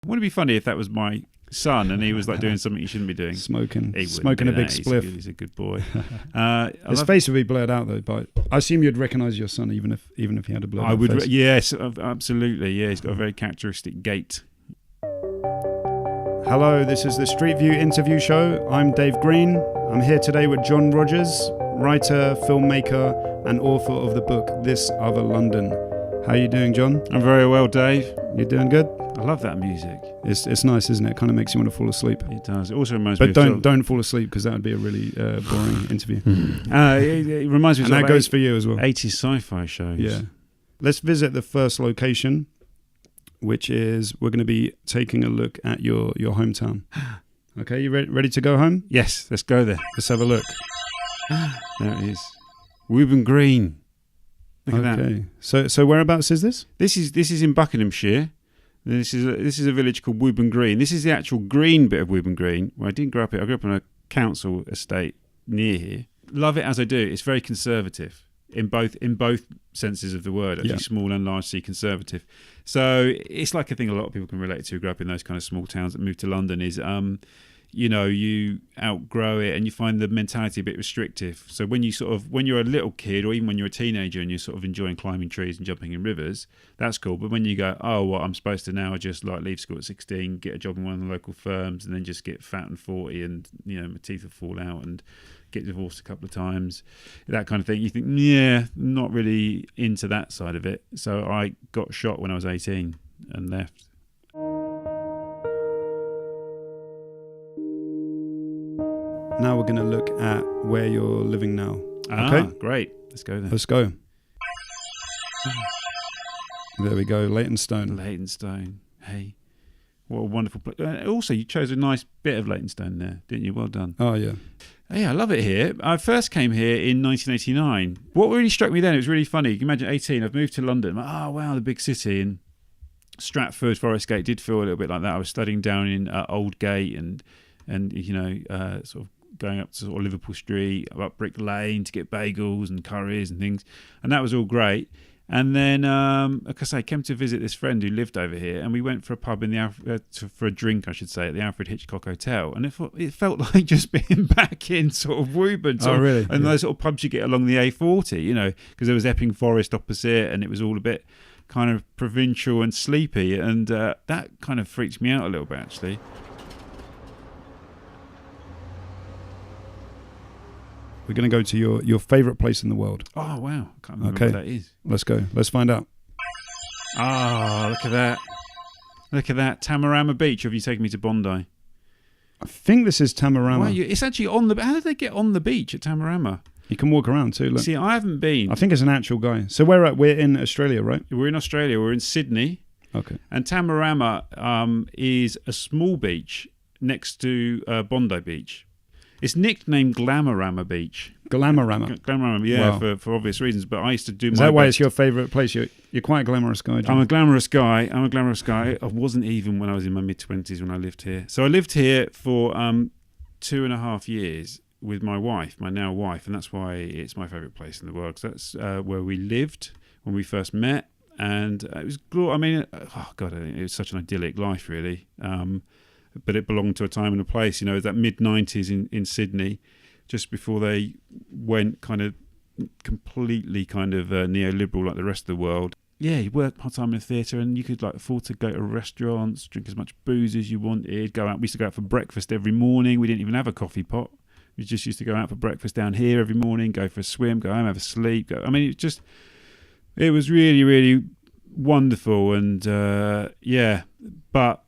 Wouldn't it be funny if that was my son and he was like doing something he shouldn't be doing? Smoking a big that. spliff. He's a good boy. His face would be blurred out though, but I assume you'd recognise your son even if he had a blurred out face. Yes, absolutely. Yeah, he's got a very characteristic gait. Hello, this is the Street View interview show. I'm Dave Green. I'm here today with John Rogers, writer, filmmaker, and author of the book This Other London. How are you doing, John? I'm very well, Dave. You doing good? I love that music. It's nice, isn't it? It kind of makes you want to fall asleep. It does. It also reminds me of... But don't fall asleep, because that would be a really boring interview. It reminds me of... And that goes for you as well. 80s sci-fi shows. Yeah. Let's visit the first location, which is we're going to be taking a look at your hometown. Okay, you ready to go home? Yes, let's go there. Let's have a look. There it is. Woburn Green. Look at that. So whereabouts is this? This is in Buckinghamshire. This is a village called Woburn Green. This is the actual green bit of Woburn Green. Well, I didn't grow up here. I grew up on a council estate near here. Love it as I do. It's very conservative in both senses of the word. Actually, small and largely conservative. So it's like a thing a lot of people can relate to who grew up in those kind of small towns that moved to London. Is you outgrow it and you find the mentality a bit restrictive. So when you're a little kid or even when you're a teenager and you're sort of enjoying climbing trees and jumping in rivers, that's cool. But when you go, I'm supposed to now just like leave school at 16, get a job in one of the local firms and then just get fat and 40 and, my teeth will fall out and get divorced a couple of times, that kind of thing. You think, not really into that side of it. So I got shot when I was 18 and left. Now we're going to look at where you're living now. Okay, great. Let's go there. Let's go. There we go, Leytonstone. Leytonstone. Hey, what a wonderful place. Also, you chose a nice bit of Leytonstone there, didn't you? Well done. Oh, yeah. Yeah, I love it here. I first came here in 1989. What really struck me then, it was really funny. You can imagine 18, I've moved to London. I'm like, oh, wow, the big city. And Stratford, Forest Gate did feel a little bit like that. I was studying down in Aldgate and sort of going up to sort of Liverpool Street, up Brick Lane to get bagels and curries and things. And that was all great. And then, like I say, I came to visit this friend who lived over here, and we went for a pub for a drink, I should say, at the Alfred Hitchcock Hotel. And it felt like just being back in sort of Woburn. Oh, really? And those sort of pubs you get along the A40, because there was Epping Forest opposite, and it was all a bit kind of provincial and sleepy. And that kind of freaked me out a little bit, actually. We're going to go to your favourite place in the world. Oh, wow. I can't remember what that is. Let's go. Let's find out. Ah, look at that. Look at that. Tamarama Beach. Have you taken me to Bondi? I think this is Tamarama. Wow, it's actually on the... How did they get on the beach at Tamarama? You can walk around too. Look. See, I haven't been. I think it's an actual guy. So we're in Australia, right? We're in Australia. We're in Sydney. Okay. And Tamarama is a small beach next to Bondi Beach. It's nicknamed Glamorama Beach. Glamorama, yeah, wow. for obvious reasons. But I used to do. Is that why it's your favourite place? You're quite a glamorous guy. John. I'm a glamorous guy. I wasn't even when I was in my mid-20s when I lived here. So I lived here for 2.5 years with my wife, my now wife, and that's why it's my favourite place in the world. Because that's where we lived when we first met, and it was. I mean, it was such an idyllic life, really. But it belonged to a time and a place, that mid-90s in Sydney, just before they went kind of completely kind of neoliberal like the rest of the world. Yeah, you worked part-time in a theatre and you could afford to go to restaurants, drink as much booze as you wanted, go out. We used to go out for breakfast every morning. We didn't even have a coffee pot. We just used to go out for breakfast down here every morning, go for a swim, go home, have a sleep. It was really, really wonderful and, but...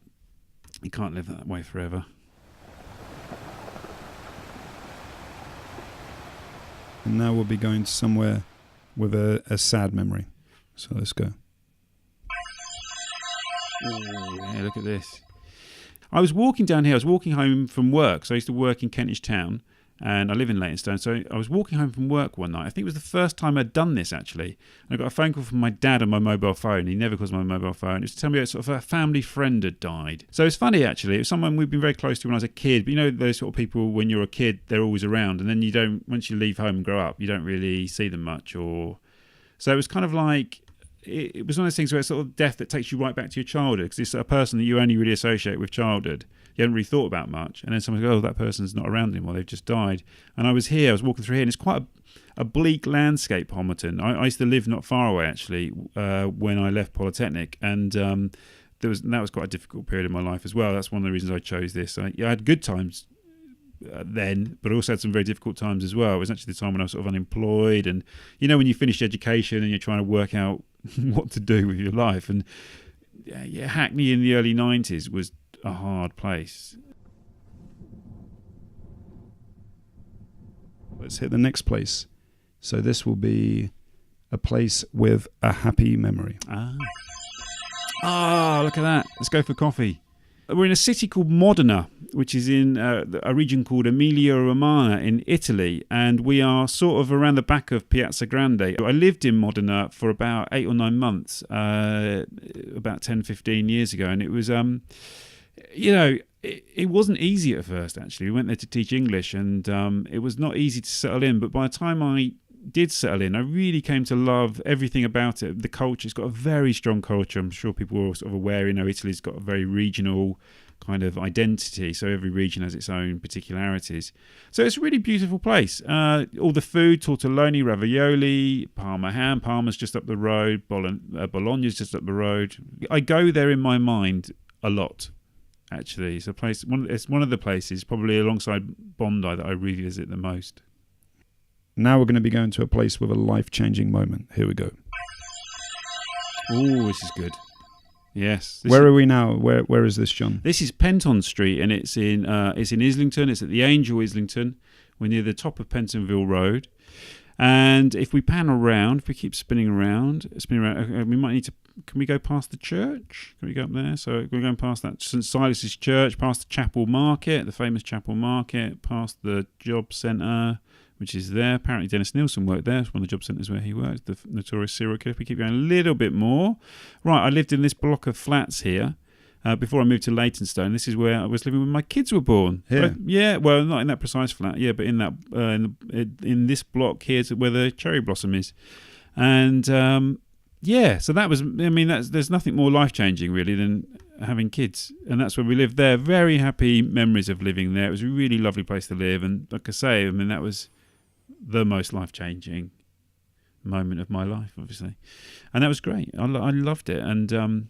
You can't live that way forever. And now we'll be going to somewhere with a sad memory. So let's go. Oh, yeah, look at this. I was walking down here. I was walking home from work. So I used to work in Kentish Town. And I live in Leytonstone. So I was walking home from work one night. I think it was the first time I'd done this, actually. And I got a phone call from my dad on my mobile phone. He never calls my mobile phone. It was to tell me that sort of a family friend had died. So it's funny, actually. It was someone we've been very close to when I was a kid. But those sort of people, when you're a kid, they're always around. And then once you leave home and grow up, you don't really see them much. So it was kind of like it was one of those things where it's sort of death that takes you right back to your childhood, because it's a person that you only really associate with childhood. You haven't really thought about much, and then someone goes, "Oh, that person's not around anymore; they've just died." And I was walking through here, and it's quite a bleak landscape, Homerton. I used to live not far away actually when I left Polytechnic, and that was quite a difficult period in my life as well. That's one of the reasons I chose this. I had good times then, but I also had some very difficult times as well. It was actually the time when I was sort of unemployed, and when you finish education and you're trying to work out what to do with your life. And Hackney in the early 90s was a hard place. Let's hit the next place. So this will be a place with a happy memory. Look at that. Let's go for coffee. We're in a city called Modena, which is in a region called Emilia-Romagna in Italy, and we are sort of around the back of Piazza Grande. I lived in Modena for about 8 or 9 months, about 10, 15 years ago, and it was, it wasn't easy at first, actually. We went there to teach English, and it was not easy to settle in, but by the time I did settle in, I really came to love everything about it. The culture, it's got a very strong culture. I'm sure people are sort of aware, Italy's got a very regional kind of identity, so every region has its own particularities. So it's a really beautiful place. All the food, tortelloni, ravioli, Parma ham. Parma's just up the road, Bologna's just up the road. I go there in my mind a lot, actually. It's it's one of the places, probably alongside Bondi, that I revisit the most. Now we're going to be going to a place with a life-changing moment. Here we go. Oh, this is good. Yes. Where are we now? Where is this, John? This is Penton Street, and it's in Islington. It's at the Angel Islington. We're near the top of Pentonville Road. And if we pan around, if we keep spinning around, we might need to. Can we go past the church? Can we go up there? So we're going past that St Silas's Church, past the Chapel Market, the famous Chapel Market, past the job centre, which is there. Apparently Dennis Nilsson worked there. It's one of the job centres where he worked, the notorious serial killer. We keep going a little bit more. Right, I lived in this block of flats here before I moved to Leytonstone. This is where I was living when my kids were born. Here? Well, not in that precise flat, but in that in this block here where the cherry blossom is. And so that was, there's nothing more life-changing really than having kids, and that's where we lived there. Very happy memories of living there. It was a really lovely place to live, and like I say, that was the most life-changing moment of my life, obviously, and that was great. I loved it, and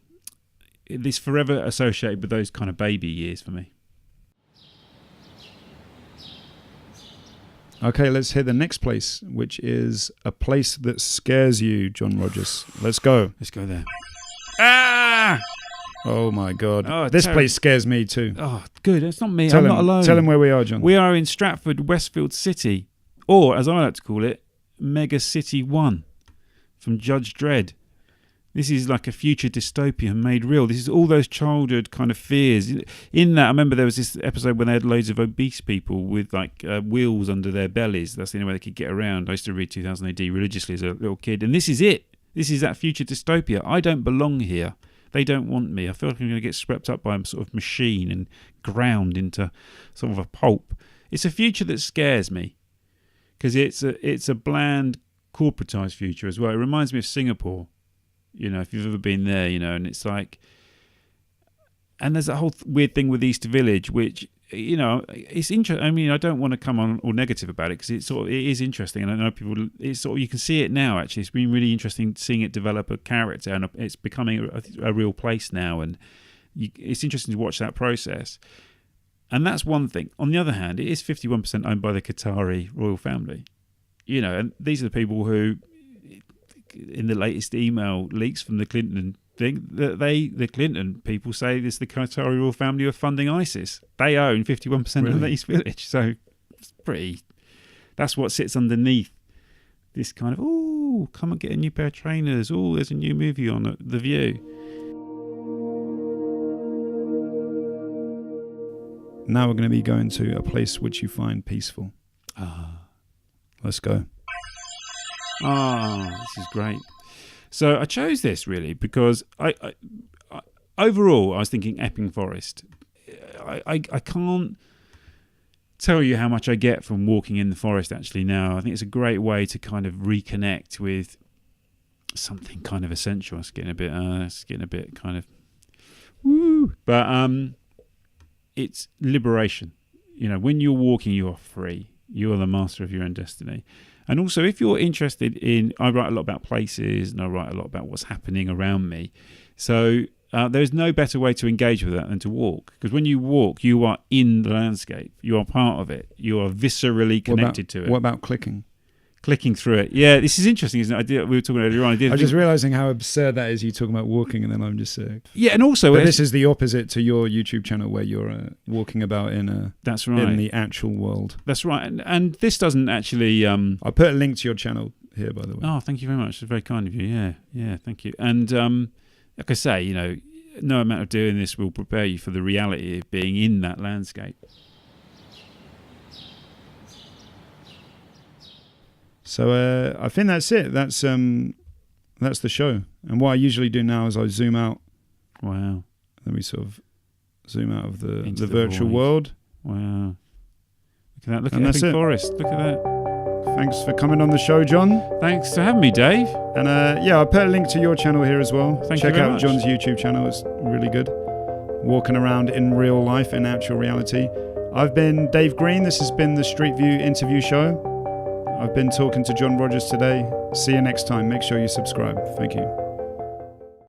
it's forever associated with those kind of baby years for me. Okay, let's hit the next place, which is a place that scares you, John Rogers. Let's go. Let's go there. Oh my God. Oh, this place scares me too. Oh, good. It's not me. I'm not alone. Tell him where we are, John. We are in Stratford, Westfield City, or as I like to call it, Mega City 1 from Judge Dredd. This is like a future dystopia made real. This is all those childhood kind of fears. In that, I remember there was this episode when they had loads of obese people with like wheels under their bellies. That's the only way they could get around. I used to read 2000 AD religiously as a little kid. And this is it. This is that future dystopia. I don't belong here. They don't want me. I feel like I'm going to get swept up by a sort of machine and ground into sort of a pulp. It's a future that scares me because it's a bland, corporatized future as well. It reminds me of Singapore. If you've ever been there, and it's like, and there's that whole weird thing with East Village, which, it's interesting. I don't want to come on all negative about it because it is interesting, and I know people. It's you can see it now. Actually, it's been really interesting seeing it develop a character, and it's becoming a real place now, and it's interesting to watch that process. And that's one thing. On the other hand, it is 51% owned by the Qatari royal family, and these are the people who, in the latest email leaks from the Clinton thing, that the Clinton people say this the Qatari royal family are funding ISIS. They own 51% of the East Village. So it's that's what sits underneath this kind of, come and get a new pair of trainers. There's a new movie on at The View. Now we're going to be going to a place which you find peaceful. Let's go. This is great. So I chose this really because I overall I was thinking Epping Forest. I can't tell you how much I get from walking in the forest actually now. I think it's a great way to kind of reconnect with something kind of essential. It's getting a bit kind of woo. But it's liberation. You know, when you're walking, you are free. You are the master of your own destiny. And also, if you're interested in, I write a lot about places and I write a lot about what's happening around me. So there's no better way to engage with that than to walk. Because when you walk, you are in the landscape. You are part of it. You are viscerally connected to it. What about clicking? Clicking through it. Yeah, this is interesting, isn't it? We were talking earlier on. I'm just realising how absurd that is, you talking about walking, and then I'm just saying. Yeah, and also... But this is the opposite to your YouTube channel where you're walking about that's right. in the actual world. That's right. And this doesn't actually... I'll put a link to your channel here, by the way. Oh, thank you very much. It's very kind of you. Yeah, thank you. And like I say, you know, no amount of doing this will prepare you for the reality of being in that landscape. So I think that's it. That's the show. And what I usually do now is I zoom out. Wow. Then we sort of zoom out of the virtual void. world. Wow. Look at that. Look And at that's Epping it. Forest. Look at that. Thanks for coming on the show, John. Thanks for having me, Dave. And I'll put a link to your channel here as well. Thank you Check very out much. John's YouTube channel. It's really good. Walking around in real life, in actual reality. I've been Dave Green. This has been the Street View interview show. I've been talking to John Rogers today. See you next time. Make sure you subscribe. Thank you.